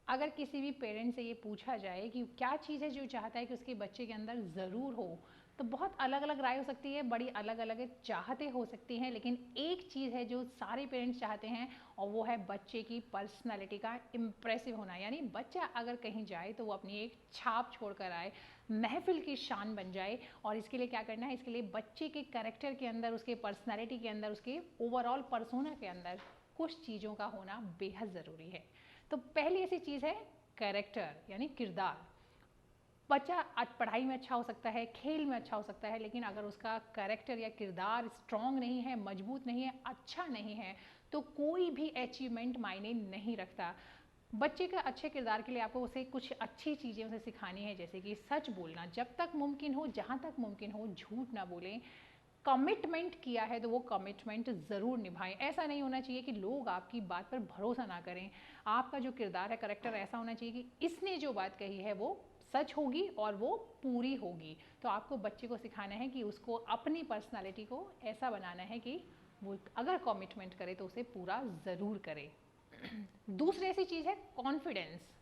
अगर किसी भी पेरेंट से ये पूछा जाए कि क्या चीज़ है जो चाहता है कि उसके बच्चे के अंदर ज़रूर हो, तो बहुत अलग अलग राय हो सकती है, बड़ी अलग अलग चाहते हो सकती हैं, लेकिन एक चीज़ है जो सारे पेरेंट्स चाहते हैं और वो है बच्चे की पर्सनालिटी का इम्प्रेसिव होना। यानी बच्चा अगर कहीं जाए तो वो अपनी एक छाप छोड़ कर आए, महफिल की शान बन जाए। और इसके लिए क्या करना है, इसके लिए बच्चे के कैरेक्टर के अंदर, उसके पर्सनैलिटी के अंदर, उसके ओवरऑल पर्सोना के अंदर कुछ चीज़ों का होना बेहद ज़रूरी है। तो पहली ऐसी चीज़ है कैरेक्टर, यानी किरदार। बच्चा पढ़ाई में अच्छा हो सकता है, खेल में अच्छा हो सकता है, लेकिन अगर उसका कैरेक्टर या किरदार स्ट्रांग नहीं है, मजबूत नहीं है, अच्छा नहीं है, तो कोई भी अचीवमेंट मायने नहीं रखता। बच्चे का अच्छे किरदार के लिए आपको उसे कुछ अच्छी चीज़ें उसे सिखानी है, जैसे कि सच बोलना, जब तक मुमकिन हो, जहाँ तक मुमकिन हो झूठ ना बोलें। कमिटमेंट किया है तो वो कमिटमेंट ज़रूर निभाएं। ऐसा नहीं होना चाहिए कि लोग आपकी बात पर भरोसा ना करें। आपका जो किरदार है, करेक्टर ऐसा होना चाहिए कि इसने जो बात कही है वो सच होगी और वो पूरी होगी। तो आपको बच्चे को सिखाना है कि उसको अपनी पर्सनालिटी को ऐसा बनाना है कि वो अगर कमिटमेंट करे तो उसे पूरा ज़रूर करे। दूसरी ऐसी चीज़ है कॉन्फिडेंस।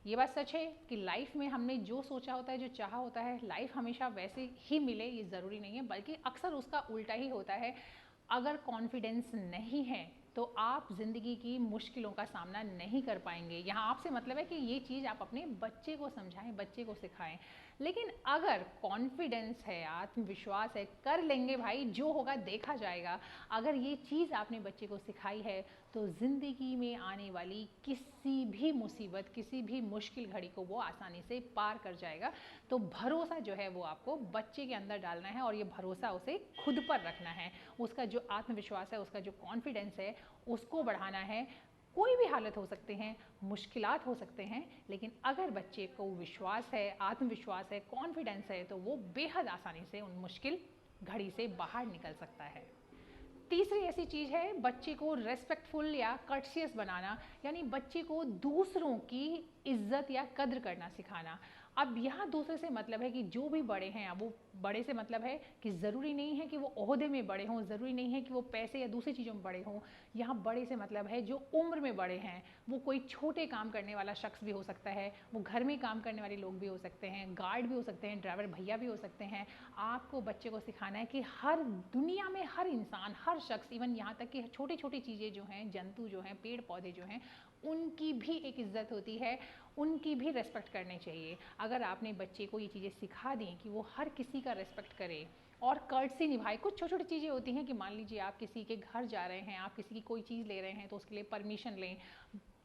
ये बात सच है कि लाइफ में हमने जो सोचा होता है, जो चाहा होता है, लाइफ हमेशा वैसे ही मिले ये ज़रूरी नहीं है, बल्कि अक्सर उसका उल्टा ही होता है। अगर कॉन्फिडेंस नहीं है तो आप ज़िंदगी की मुश्किलों का सामना नहीं कर पाएंगे। यहाँ आपसे मतलब है कि ये चीज़ आप अपने बच्चे को समझाएं, बच्चे को सिखाएं। लेकिन अगर कॉन्फिडेंस है, आत्मविश्वास है, कर लेंगे भाई, जो होगा देखा जाएगा, अगर ये चीज़ आपने बच्चे को सिखाई है तो ज़िंदगी में आने वाली किसी भी मुसीबत, किसी भी मुश्किल घड़ी को वो आसानी से पार कर जाएगा। तो भरोसा जो है वो आपको बच्चे के अंदर डालना है और ये भरोसा उसे खुद पर रखना है। उसका जो आत्मविश्वास है, उसका जो कॉन्फिडेंस है, उसको बढ़ाना है। कोई भी हालत हो सकते हैं, मुश्किलात हो सकते हैं, लेकिन अगर बच्चे को विश्वास है, आत्मविश्वास है, कॉन्फिडेंस है, तो वो बेहद आसानी से उन मुश्किल घड़ी से बाहर निकल सकता है। तीसरी ऐसी चीज़ है बच्चे को रेस्पेक्टफुल या कर्टसियस बनाना, यानी बच्चे को दूसरों की इज्जत या कद्र करना सिखाना। अब यहाँ दूसरे से मतलब है कि जो भी बड़े हैं, वो बड़े से मतलब है कि ज़रूरी नहीं है कि वो ओहदे में बड़े हों, ज़रूरी नहीं है कि वो पैसे या दूसरी चीज़ों में बड़े हों। यहाँ बड़े से मतलब है जो उम्र में बड़े हैं। वो कोई छोटे काम करने वाला शख्स भी हो सकता है, वो घर में काम करने वाले लोग भी हो सकते हैं, गार्ड भी हो सकते हैं, ड्राइवर भैया भी हो सकते हैं। आपको बच्चे को सिखाना है कि हर दुनिया में हर इंसान, हर शख्स, इवन यहाँ तक कि छोटी छोटी चीज़ें जो हैं, जंतु जो हैं, पेड़ पौधे जो हैं, उनकी भी एक इज्जत होती है, उनकी भी रेस्पेक्ट करनी चाहिए। अगर आपने बच्चे को ये चीज़ें सिखा दी कि वो हर किसी का रेस्पेक्ट करे और कर्टसी निभाए। कुछ छोटी छोटी चीज़ें होती हैं कि मान लीजिए आप किसी के घर जा रहे हैं, आप किसी की कोई चीज़ ले रहे हैं तो उसके लिए परमिशन लें।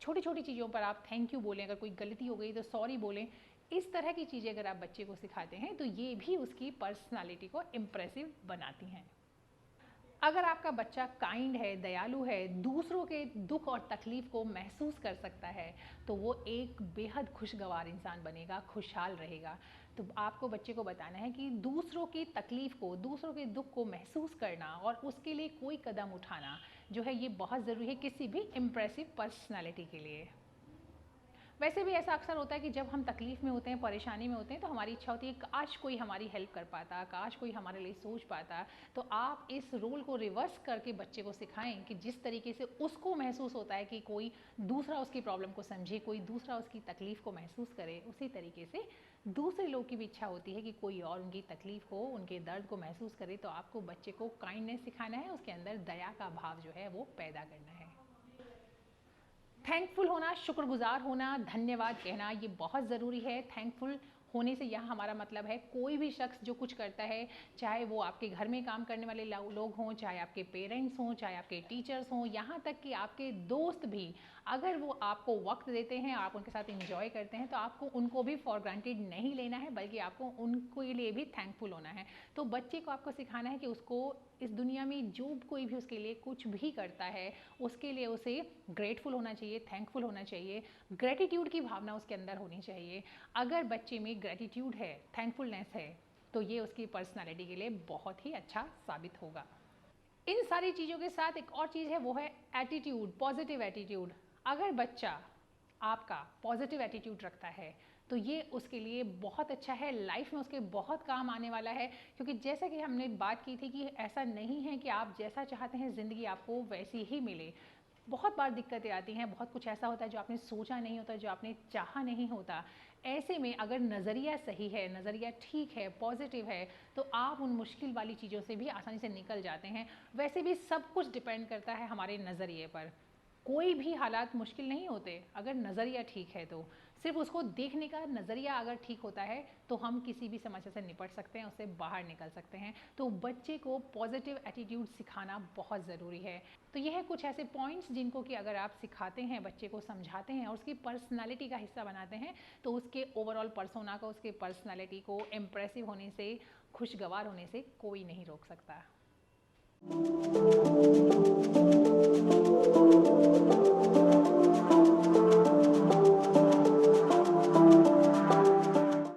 छोटी छोटी चीज़ों पर आप थैंक यू बोलें, अगर कोई गलती हो गई तो सॉरी बोलें। इस तरह की चीज़ें अगर आप बच्चे को सिखाते हैं तो ये भी उसकी पर्सनालिटी को इम्प्रेसिव बनाती हैं। अगर आपका बच्चा काइंड है, दयालु है, दूसरों के दुख और तकलीफ को महसूस कर सकता है, तो वो एक बेहद खुशगवार इंसान बनेगा, खुशहाल रहेगा। तो आपको बच्चे को बताना है कि दूसरों की तकलीफ को, दूसरों के दुख को महसूस करना और उसके लिए कोई कदम उठाना जो है ये बहुत ज़रूरी है किसी भी इम्प्रेसिव पर्सनालिटी के लिए। वैसे भी ऐसा अक्सर होता है कि जब हम तकलीफ़ में होते हैं, परेशानी में होते हैं, तो हमारी इच्छा होती है काश कोई हमारी हेल्प कर पाता, काश कोई हमारे लिए सोच पाता। तो आप इस रोल को रिवर्स करके बच्चे को सिखाएं कि जिस तरीके से उसको महसूस होता है कि कोई दूसरा उसकी प्रॉब्लम को समझे, कोई दूसरा उसकी तकलीफ़ को महसूस करे, उसी तरीके से दूसरे लोग की भी इच्छा होती है कि कोई और उनकी तकलीफ़ को, उनके दर्द को महसूस करे। तो आपको बच्चे को काइंडनेस सिखाना है, उसके अंदर दया का भाव जो है वो पैदा करना है। थैंकफुल होना, शुक्रगुजार होना, धन्यवाद कहना, ये बहुत ज़रूरी है। थैंकफुल होने से यहाँ हमारा मतलब है कोई भी शख्स जो कुछ करता है, चाहे वो आपके घर में काम करने वाले लोग हों, चाहे आपके पेरेंट्स हों, चाहे आपके टीचर्स हों, यहाँ तक कि आपके दोस्त भी, अगर वो आपको वक्त देते हैं, आप उनके साथ इंजॉय करते हैं, तो आपको उनको भी फॉर ग्रांटेड नहीं लेना है, बल्कि आपको उनके लिए भी थैंकफुल होना है। तो बच्चे को आपको सिखाना है कि उसको इस दुनिया में जो कोई भी उसके लिए कुछ भी करता है, उसके लिए उसे ग्रेटफुल होना चाहिए, थैंकफुल होना चाहिए। ग्रेटिट्यूड की भावना उसके अंदर होनी चाहिए। अगर बच्चे में ग्रेटिट्यूड है, थैंकफुलनेस है, तो ये उसकी पर्सनालिटी के लिए बहुत ही अच्छा साबित होगा। इन सारी चीज़ों के साथ एक और चीज़ है, वो है एटीट्यूड, पॉजिटिव एटीट्यूड। अगर बच्चा आपका पॉजिटिव एटीट्यूड रखता है तो ये उसके लिए बहुत अच्छा है, लाइफ में उसके बहुत काम आने वाला है। क्योंकि जैसा कि हमने बात की थी कि ऐसा नहीं है कि आप जैसा चाहते हैं ज़िंदगी आपको वैसी ही मिले। बहुत बार दिक्कतें आती हैं, बहुत कुछ ऐसा होता है जो आपने सोचा नहीं होता, जो आपने चाहा नहीं होता। ऐसे में अगर नज़रिया सही है, नज़रिया ठीक है, पॉजिटिव है, तो आप उन मुश्किल वाली चीज़ों से भी आसानी से निकल जाते हैं। वैसे भी सब कुछ डिपेंड करता है हमारे नज़रिए पर। कोई भी हालात मुश्किल नहीं होते अगर नज़रिया ठीक है तो। सिर्फ उसको देखने का नज़रिया अगर ठीक होता है तो हम किसी भी समस्या से निपट सकते हैं, उससे बाहर निकल सकते हैं। तो बच्चे को पॉजिटिव एटीट्यूड सिखाना बहुत ज़रूरी है। तो ये है कुछ ऐसे पॉइंट्स जिनको कि अगर आप सिखाते हैं, बच्चे को समझाते हैं और उसकी पर्सनैलिटी का हिस्सा बनाते हैं, तो उसके ओवरऑल पर्सोना को, उसके पर्सनैलिटी को इम्प्रेसिव होने से, खुशगवार होने से कोई नहीं रोक सकता।